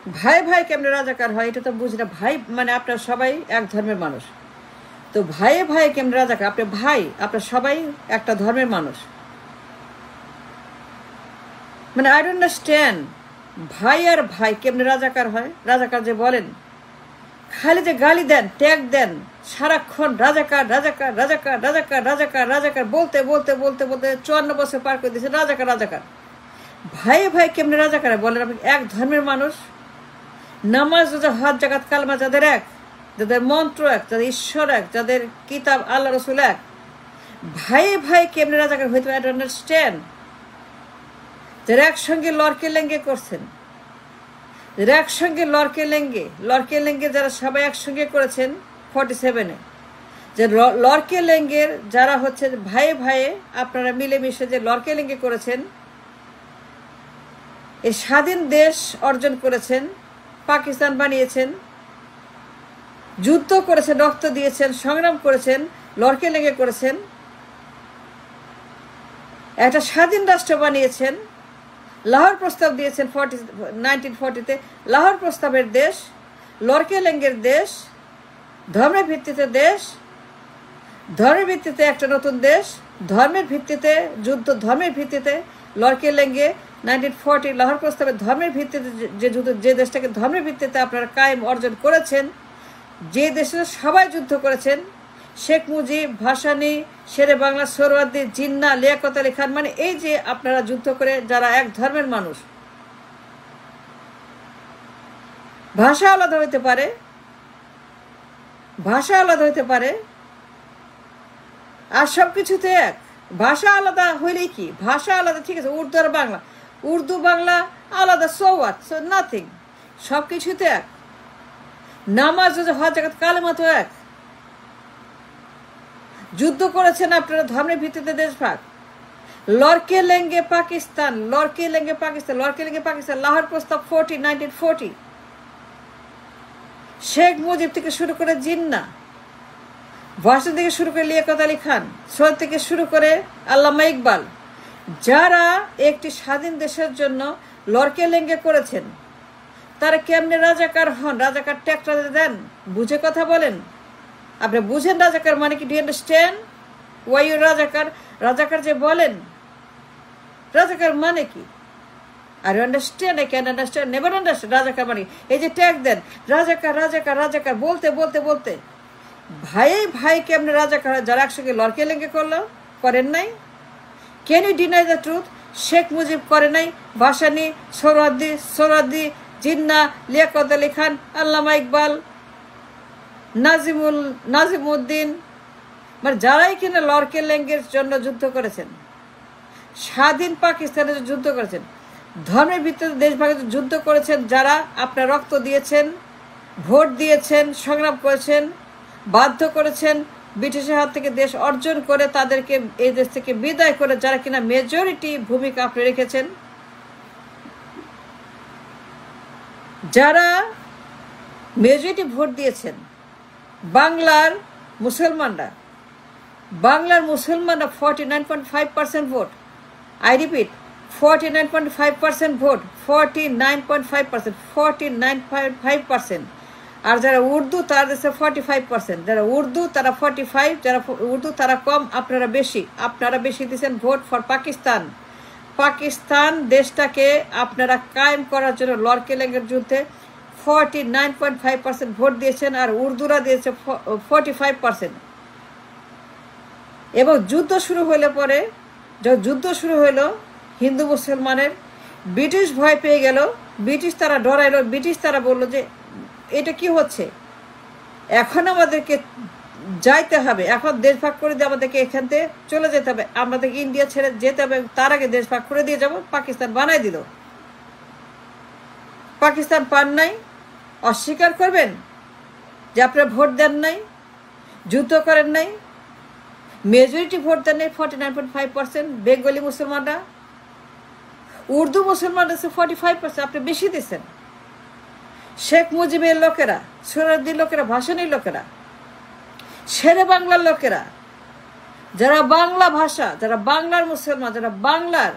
ভাই ভাই কেমনে রাজাকার হয় এটা তো বুঝি না। ভাই মানে আপনারা সবাই এক ধর্মের মানুষ, তো ভাই ভাই কেমনে রাজাকার? আপনি ভাই, আপনার সবাই একটা ধর্মের মানুষ। মানে আই ডোন্ট আন্ডারস্ট্যান্ড, ভাই আর ভাই কেমনে রাজাকার হয়? রাজাকার যে বলেন, খালি যে গালি দেন, ট্যাগ দেন সারাক্ষণ, রাজাকার রাজাকার রাজাকার রাজাকার রাজাকার রাজাকার বলতে বলতে বলতে বলতে 54 বছর পার করে দিয়েছে রাজাকার রাজাকার। ভাই ভাই কেমনে রাজাকার বলেন? আপনি এক ধর্মের মানুষ, নামাজ রোজা হজ জাকাত কালমা যাদের এক, যাদের মন্ত্র এক, যাদের ঈশ্বর এক, যাদের কিতাব আল্লাহ রসুল এক, ভাই ভাই কেমনে রাজাকার হইতে পারে? I don't understand. যারা একসঙ্গে লড়কে লেঙ্গে করছেন, যারা একসঙ্গে লড়কে লেঙ্গে যারা সবাই একসঙ্গে করেছেন 47-এ, যে লড়কে লেঙ্গের যারা হচ্ছে ভাই ভাইয়ে আপনারা মিলেমিশে যে লড়কে লেঙ্গে করেছেন, এই স্বাধীন দেশ অর্জন করেছেন, পাকিস্তান বানিয়েছেন, যুদ্ধ করেছেন, রক্ত দিয়েছেন, সংগ্রাম করেছেন, লড়কে লেগে করেছেন, একটা স্বাধীন রাষ্ট্র বানিয়েছেন, লাহোর প্রস্তাব দিয়েছেন 1940-তে। লাহোর প্রস্তাবের দেশ, লড়কে লেঙ্গের দেশ, ধর্মের ভিত্তিতে দেশ, ধর্মের ভিত্তিতে একটা নতুন দেশ, ধর্মের ভিত্তিতে যুদ্ধ, ধর্মের ভিত্তিতে লড়কে লেঙ্গে 1940 লাহোর প্রস্তাবের ধর্মের ভিত্তিতে যে যুদ্ধ, যে দেশটাকে ধর্মের ভিত্তিতে আপনারা কায়েম অর্জন করেছেন, যে দেশে সবাই যুদ্ধ করেছেন, শেখ মুজিব, ভাসানী, শেরে বাংলা, সোহরাওয়ার্দী, জিন্না, লিয়াকত আলী খান, মানে এই যে আপনারা যুদ্ধ করে যারা এক ধর্মের মানুষ, ভাষা আলাদা হইতে পারে, ভাষা আলাদা হইতে পারে, আর সব কিছুতে এক। ভাষা আলাদা হইলেই কি? ভাষা আলাদা, ঠিক আছে, উর্দু আর বাংলা, উর্দু বাংলা আলাদা, সো হোয়াট, সো নাথিং, সব কিছুতে এক। নামাজ হজ জাকাত কালেমা তো এক। যুদ্ধ করেছেন আপনারা ধর্মের ভিত্তিতে দেশভাগ, লড়কে লেঙ্গে পাকিস্তান, লড়কে লেঙ্গে পাকিস্তান, লড়কে লেঙ্গে পাকিস্তান, লাহোর প্রস্তাব 1940, শেখ মুজিব থেকে শুরু করে জিন্না, ভাষা থেকে শুরু করে লিয়াকত আলী খান, সৈয়দ থেকে শুরু করে আল্লামা ইকবাল, যারা একটি স্বাধীন দেশের জন্য লড়কে লেঙ্গে করেছেন, তারা কেমনে রাজাকার হন? রাজাকার ট্যাগটা দেন, বুঝে কথা বলেন। আপনি বুঝেন রাজাকার মানে কি? Do you understand why you রাজাকার? রাজাকার যে বলেন, রাজাকার মানে কি? Are you understand? I can understand, never understand. রাজাকার মানে এই যে ট্যাগ দেন, রাজাকার রাজাকার রাজাকার বলতে বলতে বলতে ভাই ভাই কেমনে রাজাকার? যারা একসঙ্গে লড়কে লেঙ্গে করলো, করেন নাই? Can you deny the truth? Sheikh Mujib করে নাই, ভাসানী, সোহরাওয়ার্দী, জিন্না, লিয়াকত আলী খান, আল্লামা ইকবাল, নাজিমউদ্দিন, মানে যারাই কিনা লড়কে লেঙ্গের জন্য যুদ্ধ করেছেন, স্বাধীন পাকিস্তানের যুদ্ধ করেছেন, ধর্মের ভিত্তিতে দেশভাগের যুদ্ধ করেছেন, যারা আপনার রক্ত দিয়েছেন, ভোট দিয়েছেন, সংগ্রাম করেছেন, বাধ্য করেছেন ব্রিটিশের হাত থেকে দেশ অর্জন করে তাদেরকে এই দেশ থেকে বিদায় করে, যারা কিনা মেজরিটি ভূমিকা আপনি রেখেছেন, যারা মেজরিটি ভোট দিয়েছেন, বাংলার মুসলমানরা 49.5% ভোট, আই রিপিট 49.5% ভোট, 49.5%, আর যারা উর্দু তারা দেশে 45%, যারা উর্দু তারা 45, যারা উর্দু তারা কম, আপনারা বেশি দিয়েছেন ভোট ফর পাকিস্তান। পাকিস্তান দেশটাকে আপনারা কায়েম করার জন্য লড়কে লেঙ্গের যুদ্ধে 49.5% ভোট দিয়েছেন, আর উর্দুরা দিয়েছে 45%। এবং যুদ্ধ শুরু হইলে পরে, যখন যুদ্ধ শুরু হইলো হিন্দু মুসলমানের, ব্রিটিশ ভয় পেয়ে গেল, ব্রিটিশ তারা ডরাইলো, ব্রিটিশ তারা বললো যে এটা কি হচ্ছে, এখন আমাদেরকে যাইতে হবে, এখন দেশ ভাগ করে দিয়ে আমাদেরকে এখান থেকে চলে যেতে হবে, আমাদেরকে ইন্ডিয়া ছেড়ে যেতে হবে, তার আগে দেশ ভাগ করে দিয়ে যাব। পাকিস্তান বানাই দিল। পাকিস্তান পান নাই, অস্বীকার করবেন যে আপনারা ভোট দেন নাই, যুদ্ধ করেন নাই, মেজরিটি ভোট দেন নাই 49.5%, বেঙ্গলি মুসলমানরা, উর্দু মুসলমানরা 45%, আপনি বেশি দিচ্ছেন। শেখ মুজিবের লোকেরা, সোহরাওয়ার্দীর লোকেরা, ভাসানীর লোকেরা, শেরে বাংলার লোকেরা, যারা বাংলা ভাষা, যারা বাংলার মুসলমান, যারা বাংলার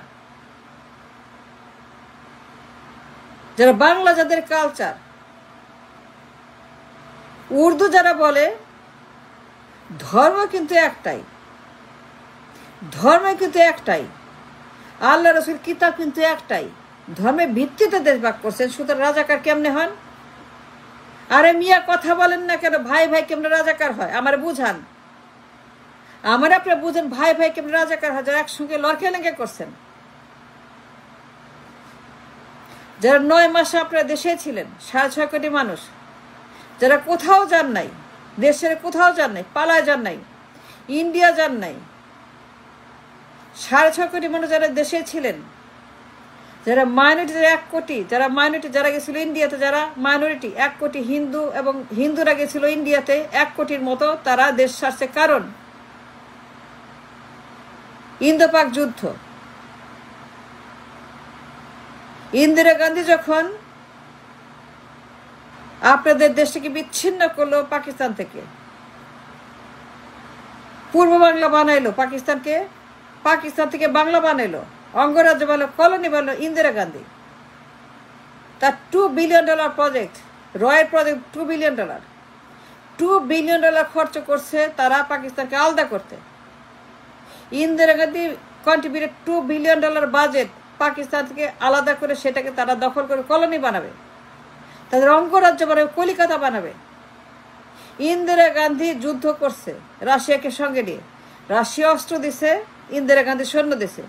যারা বাংলা, যাদের কালচার, উর্দু যারা বলে, ধর্ম কিন্তু একটাই, ধর্ম কিন্তু একটাই, আল্লাহ রসুল কিতাব কিন্তু একটাই, ধর্মের ভিত্তিতে দেশ ভাগ করছেন। সুতরাং রাজাকার কেমনে হন? আরে মিয়া কথা বলেন না কেন? ভাই ভাই কেমনে রাজাকার হয়? আমার বুঝান, আমার আপনারা বুঝেন ভাই ভাই কেমনে রাজাকার হয়? যারা একসঙ্গে লড়কে লেগে করছেন, যারা 9 মাসে আপনারা দেশে ছিলেন, 6.5 কোটি মানুষ, যারা কোথাও যান নাই, দেশের কোথাও যান নাই, পালায় যান নাই, ইন্ডিয়া যান নাই, 6.5 কোটি মানুষ যারা দেশে ছিলেন, যারা মাইনরিটি, যারা 1 কোটি, যারা মাইনরিটি যারা গেছিল ইন্ডিয়াতে, যারা মাইনরিটি 1 কোটি হিন্দু, এবং হিন্দুরা গেছিল ইন্ডিয়াতে 1 কোটির মতো, তারা দেশ ছাড়ছে। কারণ ইন্দো পাক যুদ্ধ। ইন্দিরা গান্ধী যখন আপনাদের দেশটাকে বিচ্ছিন্ন করলো পাকিস্তান থেকে, পূর্ব বাংলা বানাইলো পাকিস্তানকে, পাকিস্তান থেকে বাংলা বানাইলো, অঙ্গরাজ্য বানালো, কলোনি বানালো ইন্দিরা গান্ধী। তার $2 বিলিয়ন প্রজেক্ট, রয়ের প্রজেক্ট, $2 বিলিয়ন, $2 বিলিয়ন খরচ করছে তারা পাকিস্তানকে আলাদা করতে। Indira Gandhi contributed $2 billion budget Pakistan থেকে আলাদা করে, সেটাকে তারা দখল করে কলোনি বানাবে, তাদের অঙ্গরাজ্য বানাবে, কলিকাতা বানাবে। ইন্দিরা গান্ধী যুদ্ধ করছে রাশিয়াকে সঙ্গে নিয়ে, রাশিয়া অস্ত্র দিছে, ইন্দিরা গান্ধী সৈন্য দিছে,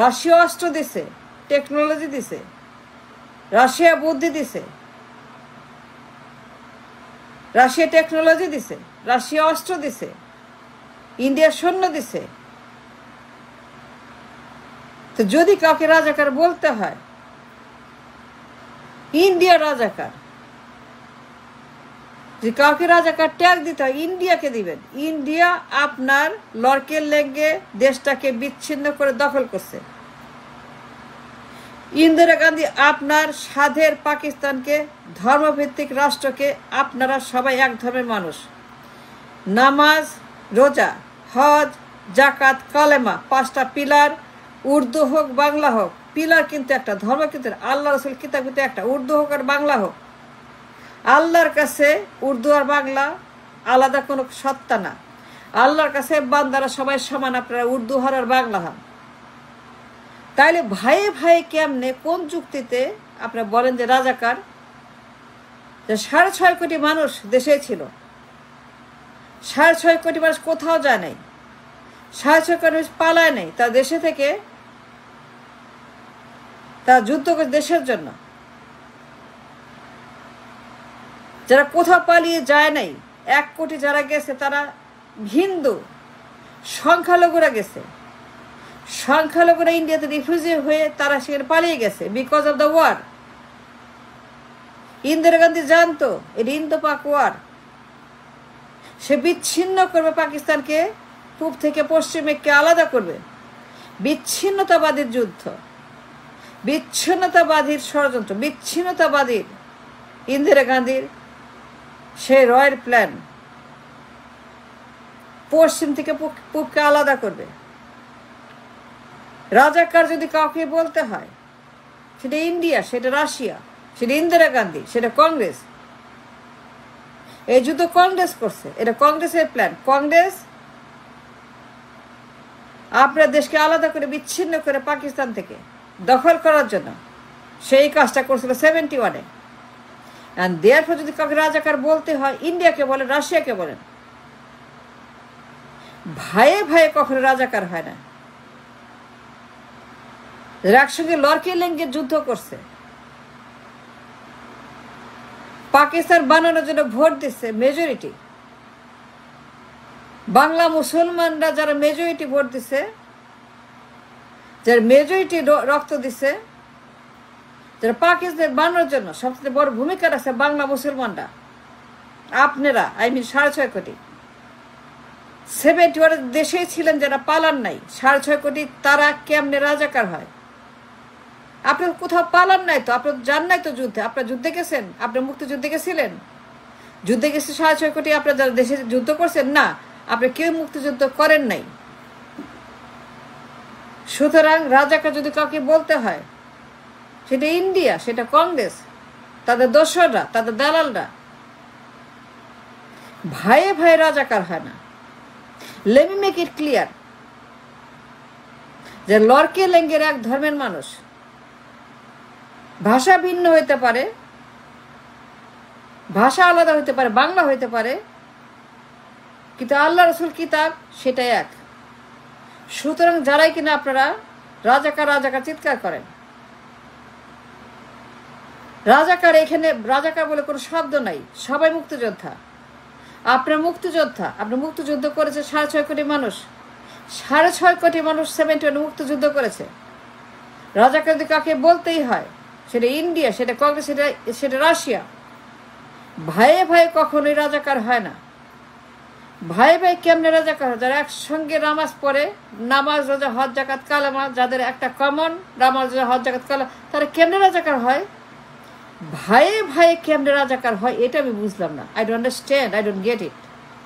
রাশিয়া অস্ত্র দিছে, টেকনোলজি দিছে, রাশিয়া বুদ্ধি দিছে, রাশিয়া টেকনোলজি দিছে, রাশিয়া অস্ত্র দিছে, ইন্ডিয়া সৈন্য দিছে। তো যদি কাউকে রাজাকার বলতে হয়, ইন্ডিয়া রাজাকার। যে কাউকে রাজাকার ট্যাগ দিতে হয়, ইন্ডিয়াকে দিবেন। ইন্ডিয়া আপনার লড়কের লেগে দেশটাকে বিচ্ছিন্ন করে দখল করছে। ইন্দিরা গান্ধী আপনার স্বাধীন পাকিস্তানকে, ধর্মভিত্তিক রাষ্ট্রকে, আপনারা সবাই এক ধর্মের মানুষ, নামাজ, রোজা, হজ, জাকাত, কালেমা, 5টা পিলার, উর্দু হোক বাংলা হোক, পিলার কিন্তু একটা, ধর্ম কিন্তু আল্লাহ রসুল কিতাব কিন্তু একটা, উর্দু হোক আর বাংলা হোক। আল্লাহর কাছে উর্দু আর বাংলা আলাদা কোনো সত্তা না। আল্লাহর কাছে বান্দারা সবাই সমান, আপনারা উর্দু হন আর বাংলা হন। তাইলে ভাইয়ে ভাই কেমনে, কোন যুক্তিতে আপনারা বলেন যে রাজাকার? যে 6.5 কোটি মানুষ দেশে ছিল, 6.5 কোটি মানুষ কোথাও যায় নাই, 6.5 কোটি মানুষ পালায় নাই, তার দেশে থেকে তারা যুদ্ধ করে দেশের জন্য। যারা কোথাও পালিয়ে যায় নাই, 1 কোটি যারা গেছে তারা হিন্দু, সংখ্যালঘুরা গেছে, সংখ্যালঘুরা ইন্ডিয়াতে রিফিউজি হয়ে তারা সেখানে পালিয়ে গেছে because of the war. Indira Gandhi জানতো এটা ইন্দো পাক ওয়ার, সে বিচ্ছিন্ন করবে পাকিস্তানকে, পূব থেকে পশ্চিমে কে আলাদা করবে। বিচ্ছিন্নতাবাদীর যুদ্ধ, বিচ্ছিন্নতাবাদীর ষড়যন্ত্র, বিচ্ছিন্নতাবাদীর ইন্দিরা গান্ধীর সেই রয়ের প্ল্যান, পশ্চিম থেকে পূবকে আলাদা করবে। রাজাকার যদি কাউকে বলতে হয়, সেটা ইন্ডিয়া, সেটা রাশিয়া, সেটা ইন্দিরা গান্ধী, সেটা কংগ্রেস। এই যুদ্ধ কংগ্রেস করছে, এটা কংগ্রেসের প্ল্যান। কংগ্রেস আপনার দেশকে আলাদা করে, বিচ্ছিন্ন করে পাকিস্তান থেকে দখল করার জন্য সেই কাজটা করছিল 71-এ। অ্যান্ড দেয়ারফর যদি কাউকে রাজাকার বলতে হয়, ইন্ডিয়াকে বলেন, রাশিয়াকে বলেন। ভাইয়ে ভাইয়ে কখনো রাজাকার হয় না। একসঙ্গে লড়কে লেঙ্গে যুদ্ধ করছে, পাকিস্তান বানানোর জন্য ভোট দিচ্ছে মেজরিটি, বাংলা মুসলমানরা যারা মেজরিটি ভোট দিছে, যারা মেজরিটি রক্ত দিছে, যারা পাকিস্তান বানানোর জন্য সবচেয়ে বড় ভূমিকা রাখছে বাংলা মুসলমানরা। আপনারা 6.5 কোটি 71 দেশেই ছিলেন, যারা পালান নাই, 6.5 কোটি, তারা কেমনে রাজাকার হয়? আপনি কোথাও পালান নাই তো, আপনার যান নাই তো যুদ্ধে। আপনার যুদ্ধে গেছেন, আপনার মুক্তিযুদ্ধে গেছিলেন, যুদ্ধে গেছে 6.5 কোটি। আপনার যারা দেশে যুদ্ধ করছেন না, আপনি কেউ মুক্তিযুদ্ধ করেন নাই। সুতরাং রাজাকার যদি কাউকে বলতে হয়, সেটা ইন্ডিয়া, সেটা কংগ্রেস, তাদের দোসররা, তাদের দালালরা। ভাইয়ে ভাইয়ে রাজাকার হয় না। Let me make it clear যে লর্কে লেঙ্গের এক ধর্মের মানুষ, ভাষা ভিন্ন হইতে পারে, ভাষা আলাদা হইতে পারে, বাংলা হইতে পারে, কিন্তু আল্লাহ রসুল কিতাব সেটাই এক। সুতরাং যারাই কিনা আপনারা রাজাকার রাজাকার চিৎকার করেন, রাজাকার, এখানে রাজাকার বলে কোনো শব্দ নাই, সবাই মুক্তিযোদ্ধা। আপনার মুক্তিযোদ্ধা, আপনি মুক্তিযুদ্ধ করেছে 6.5 কোটি মানুষ, 6.5 কোটি মানুষ 71 মুক্তিযুদ্ধ করেছে। রাজাকার যদি কাকে বলতেই হয়, সেটা ইন্ডিয়া, সেটা কংগ্রেস, সেটা রাশিয়া। ভাইয়ে ভাই কখনোই রাজাকার হয় না। ভাই ভাই কেমনে রাজাকার হয়? যারা একসঙ্গে নামাজ পড়ে, নামাজ রোজা হজ জাকাত কালামা, যাদের একটা কমন নামাজ রোজা হজ জাকাত কালামা, তারা কেমনে রাজাকার হয়? ভাইয়ে ভাইয়ে কেমনে রাজাকার হয় এটা আমি বুঝলাম না। I don't understand, I don't get it.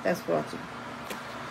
Thanks for watching.